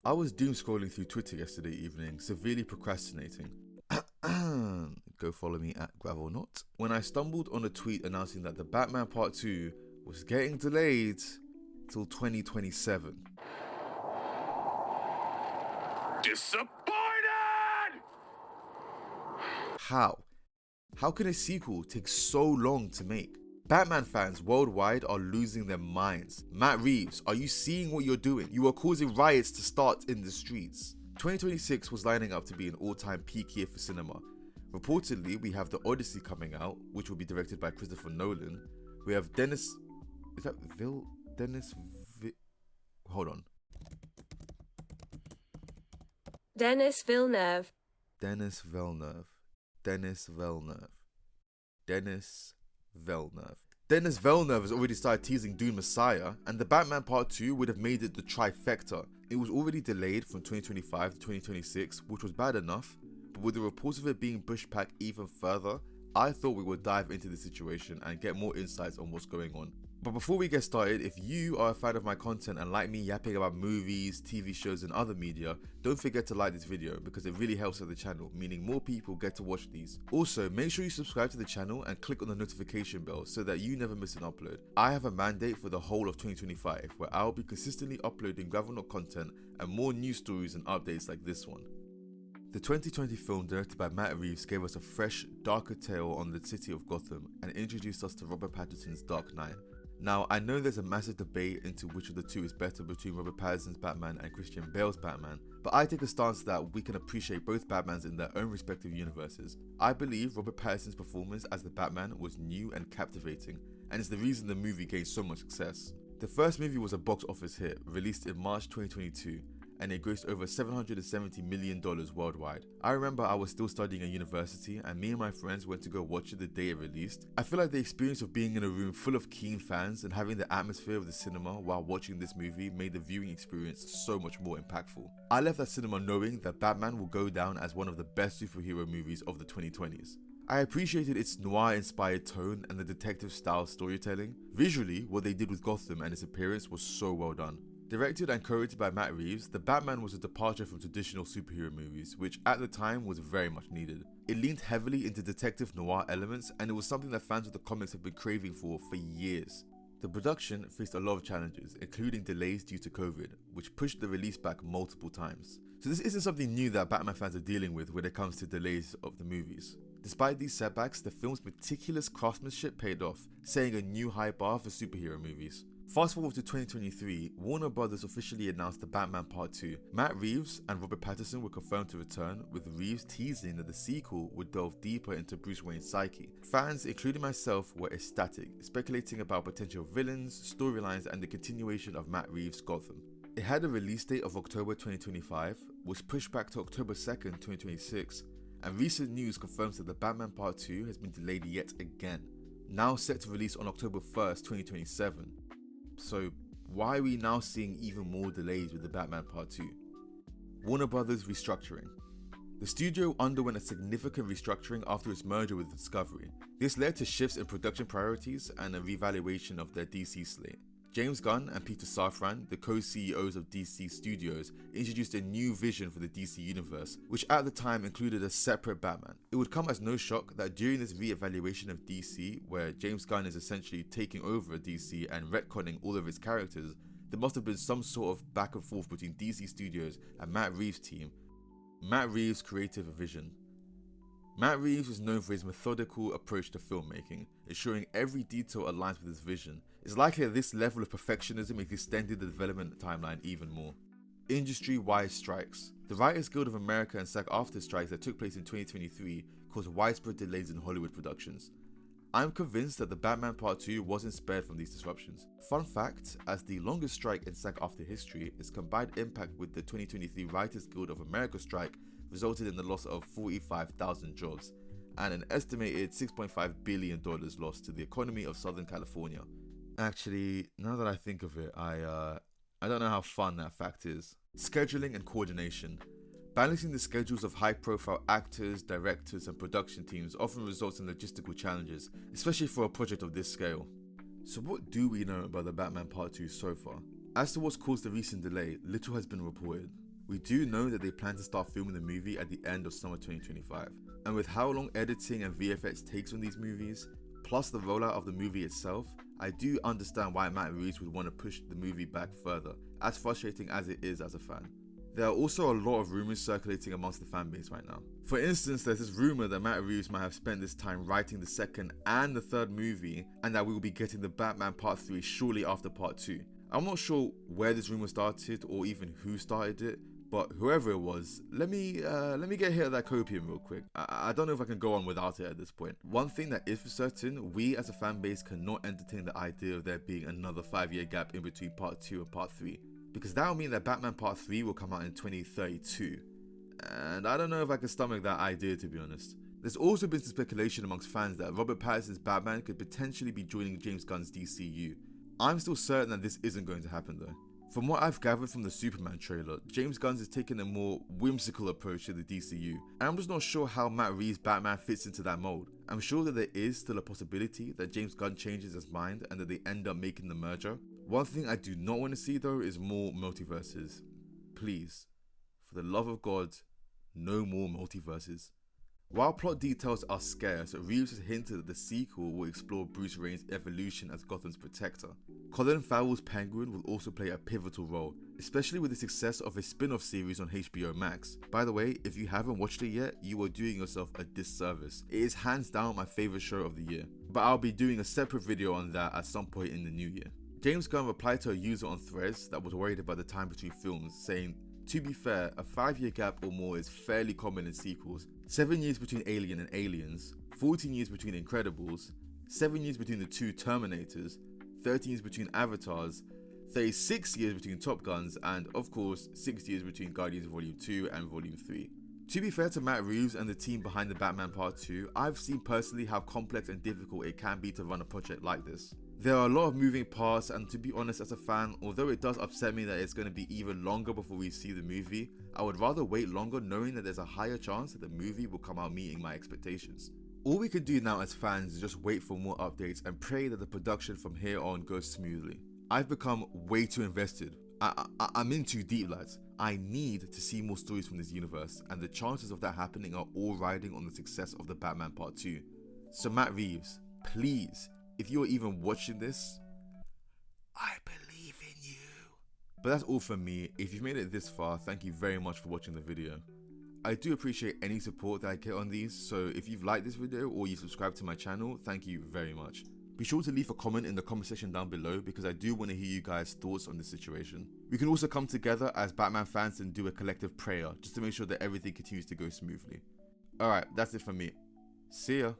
I was doom scrolling through Twitter yesterday evening, severely procrastinating. Go follow me at Gravelnot. When I stumbled on a tweet announcing that the Batman Part 2 was getting delayed till 2027. Disappointed! How? How can a sequel take so long to make? Batman fans worldwide are losing their minds. Matt Reeves, are you seeing what you're doing? You are causing riots to start in the streets. 2026 was lining up to be an all-time peak year for cinema. Reportedly, we have The Odyssey coming out, which will be directed by Christopher Nolan. We have hold on. Denis Villeneuve. Denis Villeneuve. Denis Villeneuve has already started teasing Dune Messiah, and the Batman Part 2 would have made it the trifecta. It was already delayed from 2025 to 2026, which was bad enough, but with the reports of it being pushed back even further, I thought we would dive into the situation and get more insights on what's going on. But before we get started, if you are a fan of my content and like me yapping about movies, TV shows and other media, don't forget to like this video because it really helps out the channel, meaning more people get to watch these. Also, make sure you subscribe to the channel and click on the notification bell so that you never miss an upload. I have a mandate for the whole of 2025 where I'll be consistently uploading Gravelnot content and more news stories and updates like this one. The 2020 film directed by Matt Reeves gave us a fresh, darker tale on the city of Gotham and introduced us to Robert Pattinson's Dark Knight. Now, I know there's a massive debate into which of the two is better between Robert Pattinson's Batman and Christian Bale's Batman, but I take a stance that we can appreciate both Batmans in their own respective universes. I believe Robert Pattinson's performance as the Batman was new and captivating, and is the reason the movie gained so much success. The first movie was a box office hit, released in March 2022, and it grossed over $770 million worldwide. I remember I was still studying at university and me and my friends went to go watch it the day it released. I feel like the experience of being in a room full of keen fans and having the atmosphere of the cinema while watching this movie made the viewing experience so much more impactful. I left that cinema knowing that Batman will go down as one of the best superhero movies of the 2020s. I appreciated its noir-inspired tone and the detective-style storytelling. Visually, what they did with Gotham and its appearance was so well done. Directed and co-written by Matt Reeves, The Batman was a departure from traditional superhero movies, which at the time was very much needed. It leaned heavily into detective noir elements, and it was something that fans of the comics have been craving for years. The production faced a lot of challenges, including delays due to COVID, which pushed the release back multiple times. So this isn't something new that Batman fans are dealing with when it comes to delays of the movies. Despite these setbacks, the film's meticulous craftsmanship paid off, setting a new high bar for superhero movies. Fast forward to 2023, Warner Brothers officially announced The Batman Part 2. Matt Reeves and Robert Pattinson were confirmed to return, with Reeves teasing that the sequel would delve deeper into Bruce Wayne's psyche. Fans, including myself, were ecstatic, speculating about potential villains, storylines and the continuation of Matt Reeves' Gotham. It had a release date of October 2025, was pushed back to October 2nd, 2026, and recent news confirms that The Batman Part 2 has been delayed yet again, now set to release on October 1st, 2027. So why are we now seeing even more delays with The Batman Part 2? Warner Brothers restructuring. The studio underwent a significant restructuring after its merger with Discovery. This led to shifts in production priorities and a reevaluation of their DC slate. James Gunn and Peter Safran, the co-CEOs of DC Studios, introduced a new vision for the DC universe, which at the time included a separate Batman. It would come as no shock that during this re-evaluation of DC, where James Gunn is essentially taking over DC and retconning all of its characters, there must have been some sort of back and forth between DC Studios and Matt Reeves' team. Matt Reeves' creative vision. Matt Reeves is known for his methodical approach to filmmaking, ensuring every detail aligns with his vision. It's likely that this level of perfectionism extended the development timeline even more. Industry-wide strikes. The Writers Guild of America and SAG-AFTRA strikes that took place in 2023 caused widespread delays in Hollywood productions. I'm convinced that The Batman Part 2 wasn't spared from these disruptions. Fun fact, as the longest strike in SAG-AFTRA history, its combined impact with the 2023 Writers Guild of America strike resulted in the loss of 45,000 jobs and an estimated $6.5 billion lost to the economy of Southern California. Actually, now that I think of it, I don't know how fun that fact is. Scheduling and coordination. Balancing the schedules of high-profile actors, directors, and production teams often results in logistical challenges, especially for a project of this scale. So what do we know about The Batman Part 2 so far? As to what's caused the recent delay, little has been reported. We do know that they plan to start filming the movie at the end of summer 2025. And with how long editing and VFX takes on these movies, plus the rollout of the movie itself, I do understand why Matt Reeves would want to push the movie back further, as frustrating as it is as a fan. There are also a lot of rumours circulating amongst the fanbase right now. For instance, there's this rumour that Matt Reeves might have spent this time writing the second and the third movie, and that we will be getting the Batman Part 3 shortly after Part 2. I'm not sure where this rumour started or even who started it, but whoever it was, let me get a hit of that copium real quick. I don't know if I can go on without it at this point. One thing that is for certain, we as a fan base cannot entertain the idea of there being another 5-year gap in between Part 2 and Part 3, because that will mean that Batman Part 3 will come out in 2032. And I don't know if I can stomach that idea, to be honest. There's also been some speculation amongst fans that Robert Pattinson's Batman could potentially be joining James Gunn's DCU. I'm still certain that this isn't going to happen though. From what I've gathered from the Superman trailer, James Gunn is taking a more whimsical approach to the DCU, and I'm just not sure how Matt Reeves' Batman fits into that mold. I'm sure that there is still a possibility that James Gunn changes his mind and that they end up making the merger. One thing I do not want to see though is more multiverses. Please, for the love of God, no more multiverses. While plot details are scarce, Reeves has hinted that the sequel will explore Bruce Wayne's evolution as Gotham's protector. Colin Farrell's Penguin will also play a pivotal role, especially with the success of a spin-off series on HBO Max. By the way, if you haven't watched it yet, you are doing yourself a disservice. It is hands down my favourite show of the year, but I'll be doing a separate video on that at some point in the new year. James Gunn replied to a user on Threads that was worried about the time between films, saying, "To be fair, a 5-year gap or more is fairly common in sequels. 7 years between Alien and Aliens, 14 years between Incredibles, 7 years between the 2 Terminators, 13 years between Avatars, 36 years between Top Guns, and of course 6 years between Guardians Volume 2 and Volume 3. To be fair to Matt Reeves and the team behind the Batman Part 2, I've seen personally how complex and difficult it can be to run a project like this. There are a lot of moving parts, and to be honest, as a fan, although it does upset me that it's going to be even longer before we see the movie, I would rather wait longer knowing that there's a higher chance that the movie will come out meeting my expectations. All we can do now as fans is just wait for more updates and pray that the production from here on goes smoothly. I've become way too invested. I'm in too deep, lads. I need to see more stories from this universe, and the chances of that happening are all riding on the success of the Batman Part 2. So Matt Reeves, please, if you're even watching this, I believe in you. But that's all from me. If you've made it this far, thank you very much for watching the video. I do appreciate any support that I get on these, so if you've liked this video or you subscribe to my channel, thank you very much. Be sure to leave a comment in the comment section down below because I do want to hear you guys' thoughts on this situation. We can also come together as Batman fans and do a collective prayer just to make sure that everything continues to go smoothly. Alright, that's it from me. See ya.